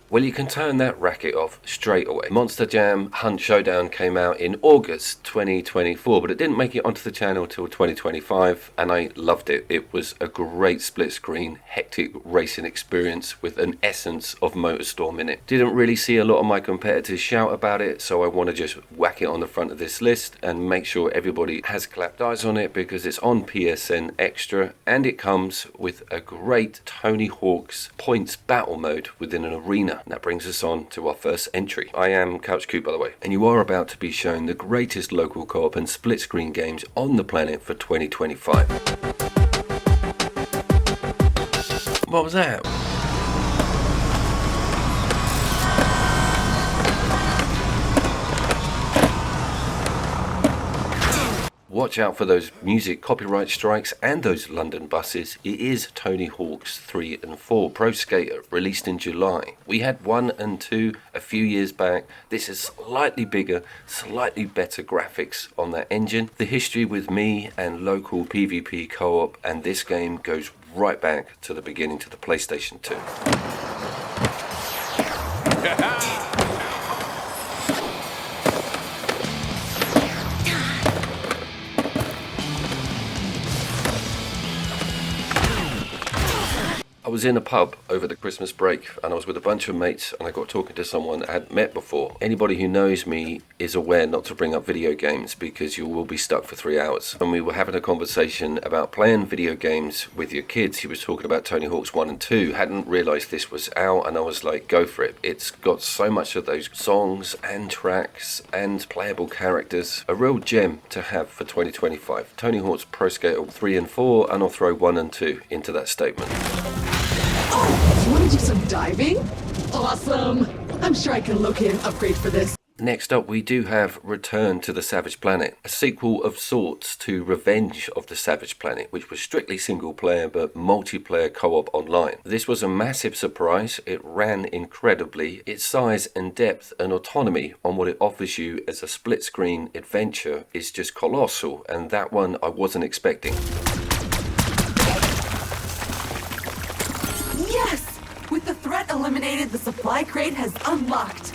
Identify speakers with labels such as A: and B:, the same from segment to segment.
A: Well, you can turn that racket off straight away. Monster Jam Hunt Showdown came out in August 2024, but it didn't make it onto the channel till 2025, and I loved it. It was a great split screen, hectic racing experience with an essence of MotorStorm in it. Didn't really see a lot of my competitors shout about it, so I want to just whack it on the front of this list and make sure everybody has clapped eyes on it, because it's on PSN Extra, and it comes with a great Tony Hawk's points battle mode within an arena. And that brings us on to our first entry. I am Couch Coop, by the way, and you are about to be shown the greatest local co-op and split screen games on the planet for 2025. What was that? Watch out for those music copyright strikes and those London buses. It is Tony Hawk's 3 and 4 Pro Skater, released in July. We had 1 and 2 a few years back. This is slightly bigger, slightly better graphics on that engine. The history with me and local PvP co-op and this game goes right back to the beginning, to the PlayStation 2. I was in a pub over the Christmas break and I was with a bunch of mates and I got talking to someone I hadn't met before. Anybody who knows me is aware not to bring up video games because you will be stuck for 3 hours. And we were having a conversation about playing video games with your kids. He was talking about Tony Hawk's 1 and 2, hadn't realised this was out, and I was like, go for it. It's got so much of those songs and tracks and playable characters. A real gem to have for 2025. Tony Hawk's Pro Skater 3 and 4, and I'll throw 1 and 2 into that statement.
B: Oh, you want to do some diving? Awesome! I'm sure I can locate an upgrade for this.
A: Next up, we do have Return to the Savage Planet, a sequel of sorts to Revenge of the Savage Planet, which was strictly single player but multiplayer co-op online. This was a massive surprise. It ran incredibly. Its size and depth and autonomy on what it offers you as a split screen adventure is just colossal, and that one I wasn't expecting.
B: Yes! With the threat eliminated, the supply crate has unlocked.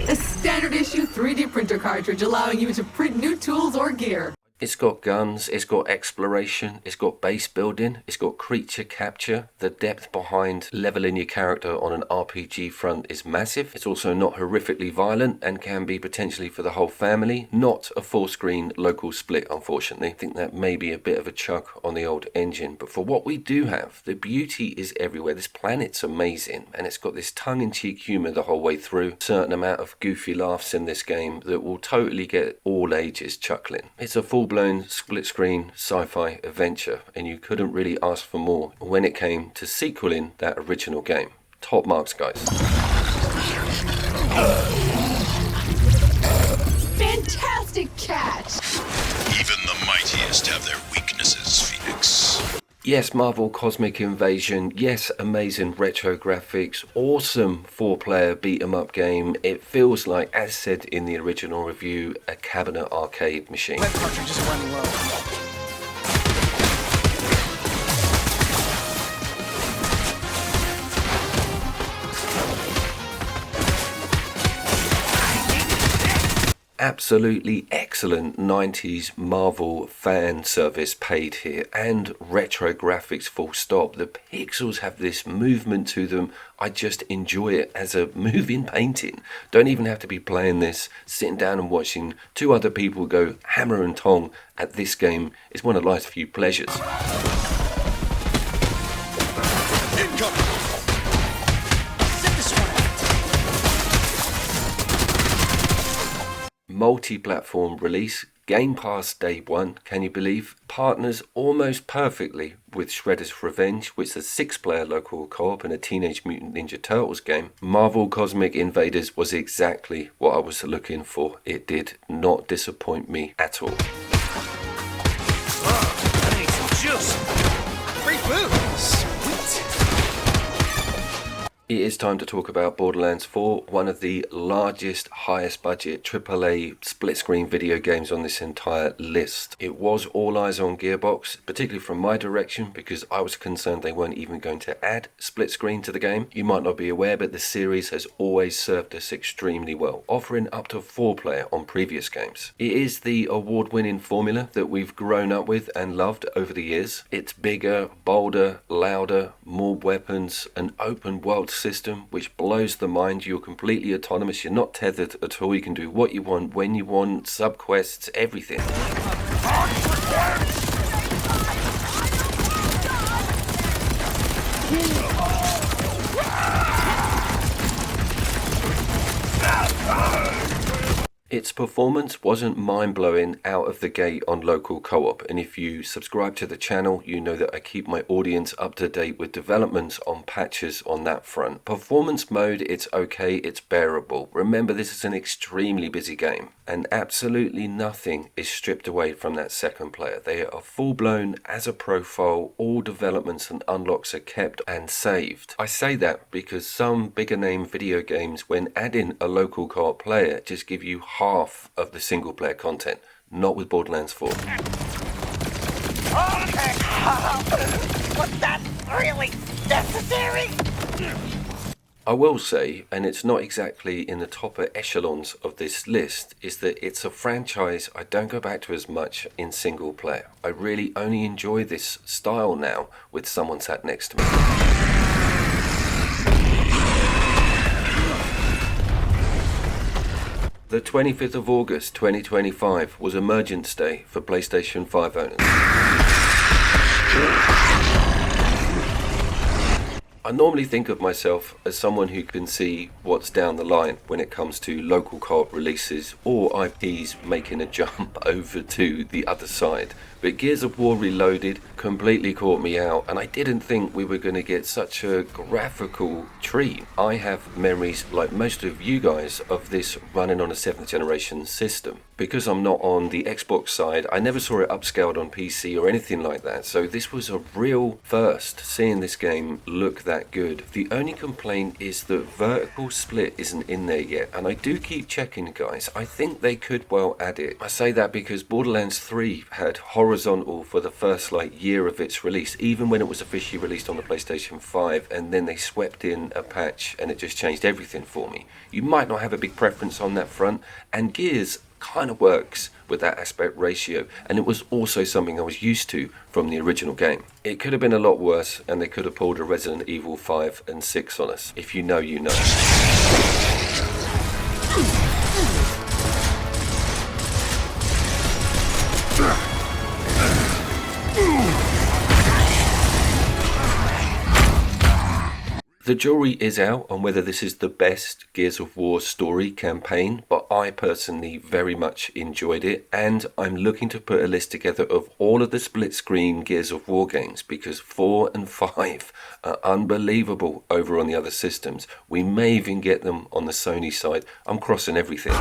B: A standard issue 3D printer cartridge allowing you to print new tools or gear.
A: It's got guns, it's got exploration, it's got base building, it's got creature capture. The depth behind leveling your character on an RPG front is massive. It's also not horrifically violent and can be potentially for the whole family. Not a full screen local split, unfortunately. I think that may be a bit of a chuck on the old engine, but for what we do have, the beauty is everywhere. This planet's amazing, and it's got this tongue-in-cheek humour the whole way through. Certain amount of goofy laughs in this game that will totally get all ages chuckling. It's a full-blown split screen sci-fi adventure, and you couldn't really ask for more when it came to sequeling that original game. Top marks, guys.
B: Fantastic catch!
C: Even the mightiest have their weaknesses, Phoenix.
A: Yes, Marvel Cosmic Invasion. Yes, amazing retro graphics. Awesome 4-player beat-em-up game. It feels like, as said in the original review, a cabinet arcade machine.
D: Lead cartridges are running low.
A: Absolutely excellent 90s Marvel fan service paid here, and retro graphics full stop. The pixels have this movement to them. I just enjoy it as a moving painting. Don't even have to be playing this. Sitting down and watching two other people go hammer and tong at this game is one of life's few pleasures.
C: Incoming!
A: Multi-platform release, Game Pass day one, can you believe? Partners almost perfectly with Shredder's Revenge, which is a 6-player local co-op and a Teenage Mutant Ninja Turtles game. Marvel Cosmic Invaders was exactly what I was looking for. It did not disappoint me at all.
D: I need some juice. Free food. Sweet.
A: It is time to talk about Borderlands 4, one of the largest, highest budget AAA split screen video games on this entire list. It was all eyes on Gearbox, particularly from my direction, because I was concerned they weren't even going to add split screen to the game. You might not be aware, but the series has always served us extremely well, offering up to 4-player on previous games. It is the award-winning formula that we've grown up with and loved over the years. It's bigger, bolder, louder, more weapons, an open world system which blows the mind. You're completely autonomous, you're not tethered at all, you can do what you want, when you want, subquests, everything. Its performance wasn't mind-blowing out of the gate on local co-op, and if you subscribe to the channel, you know that I keep my audience up to date with developments on patches on that front. Performance mode, it's okay, it's bearable. Remember, this is an extremely busy game, and absolutely nothing is stripped away from that second player. They are full-blown as a profile, all developments and unlocks are kept and saved. I say that because some bigger name video games, when adding a local co-op player, just give you half of the single player content. Not with Borderlands 4.
D: Okay. Was that really necessary?
A: I will say, and it's not exactly in the top echelons of this list, is that it's a franchise I don't go back to as much in single player. I really only enjoy this style now with someone sat next to me. The 25th of August 2025 was Emergence Day for PlayStation 5 owners. I normally think of myself as someone who can see what's down the line when it comes to local co-op releases or IPs making a jump over to the other side. But Gears of War Reloaded completely caught me out, and I didn't think we were going to get such a graphical treat. I have memories, like most of you guys, of this running on a 7th generation system. Because I'm not on the Xbox side, I never saw it upscaled on PC or anything like that, so this was a real first, seeing this game look that good. The only complaint is that vertical split isn't in there yet, and I do keep checking, guys. I think they could well add it. I say that because Borderlands 3 had horizontal for the first year of its release, even when it was officially released on the PlayStation 5, and then they swept in a patch and it just changed everything for me. You might not have a big preference on that front, and Gears kind of works with that aspect ratio, and it was also something I was used to from the original game. It could have been a lot worse, and they could have pulled a Resident Evil 5 and 6 on us. If you know, you know. The jury is out on whether this is the best Gears of War story campaign, but I personally very much enjoyed it, and I'm looking to put a list together of all of the split screen Gears of War games, because 4 and 5 are unbelievable over on the other systems. We may even get them on the Sony side. I'm crossing everything.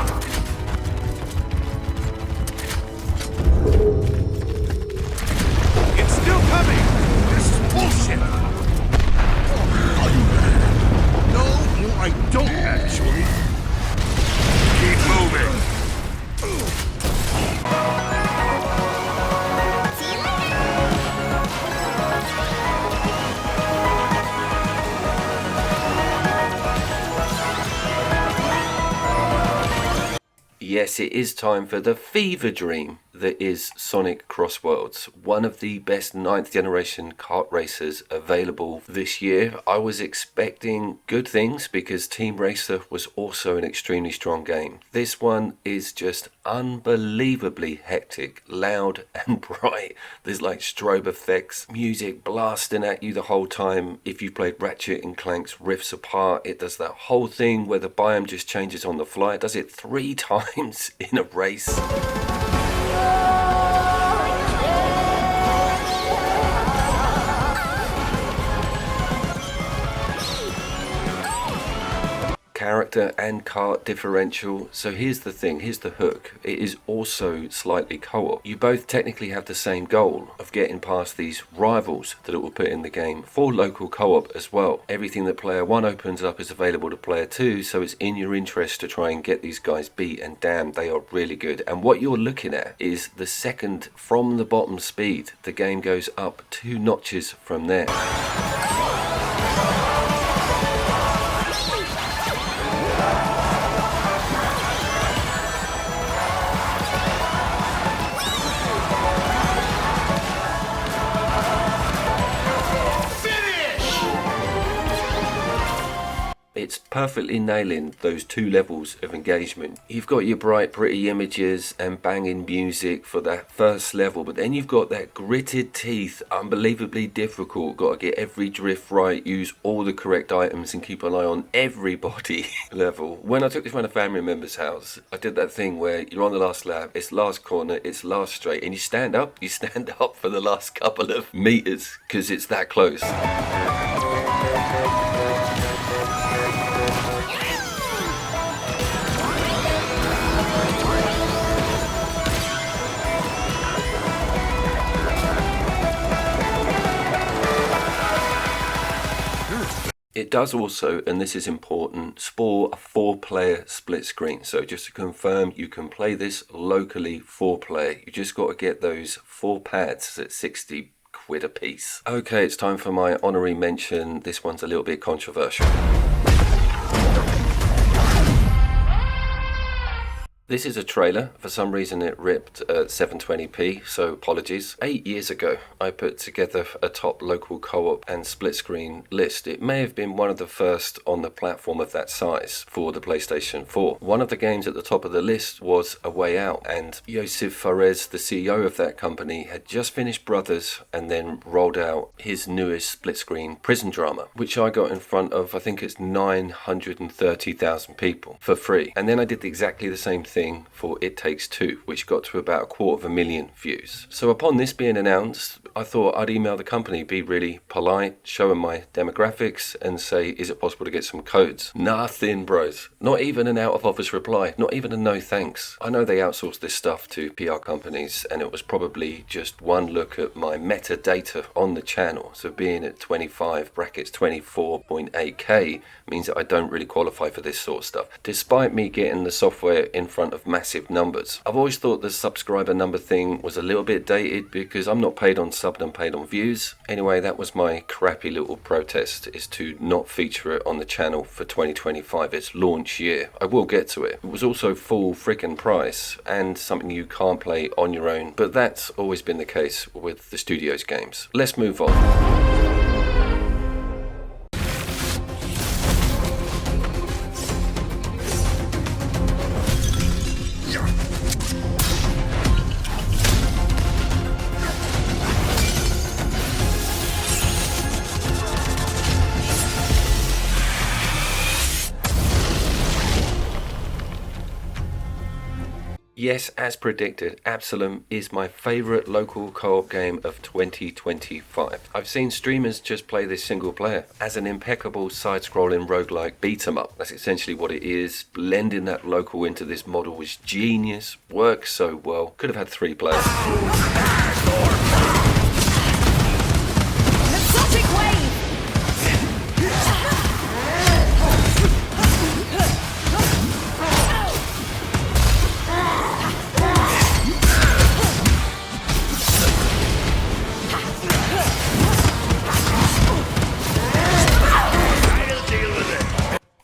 E: It's still coming! This is bullshit! No, I don't actually. Keep moving.
A: Yes, it is time for the fever dream that is Sonic Cross Worlds, one of the best 9th generation kart racers available this year. I was expecting good things because Team Racer was also an extremely strong game. This one is just unbelievably hectic, loud and bright. There's like strobe effects, music blasting at you the whole time. If you played Ratchet and Clank's Rifts Apart, it does that whole thing where the biome just changes on the fly. It does it 3 times in a race. character and cart differential. So here's the thing, here's the hook. It is also slightly co-op. You both technically have the same goal of getting past these rivals that it will put in the game for local co-op as well. Everything that player 1 opens up is available to player 2, so it's in your interest to try and get these guys beat, and damn, they are really good. And what you're looking at is the second from the bottom speed. The game goes up 2 notches from there. It's perfectly nailing those 2 levels of engagement. You've got your bright, pretty images and banging music for that first level, but then you've got that gritted teeth, unbelievably difficult, got to get every drift right, use all the correct items and keep an eye on everybody level. When I took this around a family member's house, I did that thing where you're on the last lap, it's last corner, it's last straight, and you stand up for the last couple of meters because it's that close. It does also, and this is important, spawn a 4-player split screen. So just to confirm, you can play this locally 4-player. You just got to get those 4 pads at 60 quid a piece. Okay, it's time for my honorary mention. This one's a little bit controversial. This is a trailer. For some reason it ripped at 720p, so apologies. 8 years ago, I put together a top local co-op and split screen list. It may have been one of the first on the platform of that size for the PlayStation 4. One of the games at the top of the list was A Way Out, and Josef Fares, the CEO of that company, had just finished Brothers and then rolled out his newest split screen prison drama, which I got in front of, I think it's 930,000 people for free. And then I did exactly the same thing for It Takes Two, which got to about 250,000 views. So upon this being announced, I thought I'd email the company, be really polite, show them my demographics and say, is it possible to get some codes? Nothing, bros. Not even an out of office reply, not even a no thanks. I know they outsource this stuff to PR companies, and it was probably just one look at my metadata on the channel. So being at 25 brackets 24.8k means that I don't really qualify for this sort of stuff, despite me getting the software in front of massive numbers. I've always thought the subscriber number thing was a little bit dated because I'm not paid on sub, I'm paid on views. Anyway, that was my crappy little protest, is to not feature it on the channel for 2025, its launch year. I will get to it. It was also full freaking price and something you can't play on your own, but that's always been the case with the studio's games. Let's move on. Yes, as predicted, Absolum is my favourite local co-op game of 2025. I've seen streamers just play this single player as an impeccable side-scrolling roguelike beat-em-up. That's essentially what it is. Blending that local into this model was genius, works so well. Could have had 3 players.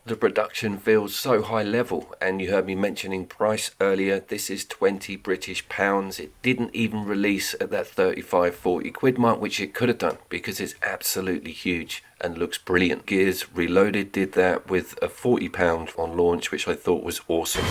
A: The production feels so high level, and you heard me mentioning price earlier. This is 20 British pounds. It didn't even release at that 35-40 quid mark, which it could have done because it's absolutely huge and looks brilliant. Gears Reloaded did that with a £40 on launch, which I thought was awesome.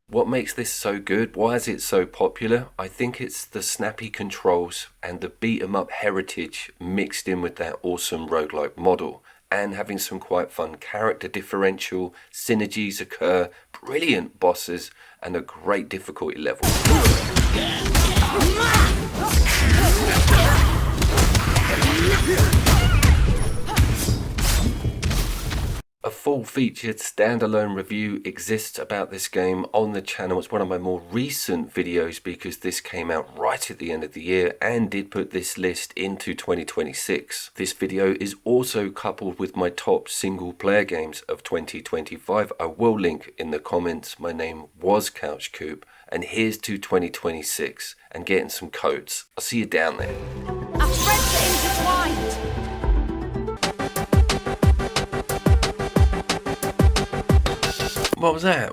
A: What makes this so good? Why is it so popular? I think it's the snappy controls and the beat 'em up heritage mixed in with that awesome roguelike model. and having some quite fun character differential, synergies occur, brilliant bosses, and a great difficulty level. A full-featured standalone review exists about this game on the channel. It's one of my more recent videos because this came out right at the end of the year and did put this list into 2026. This video is also coupled with my top single-player games of 2025. I will link in the comments. My name was Couch Coop, and here's to 2026 and getting some codes. I'll see you down there.
F: Our threads are intertwined.
A: What was that?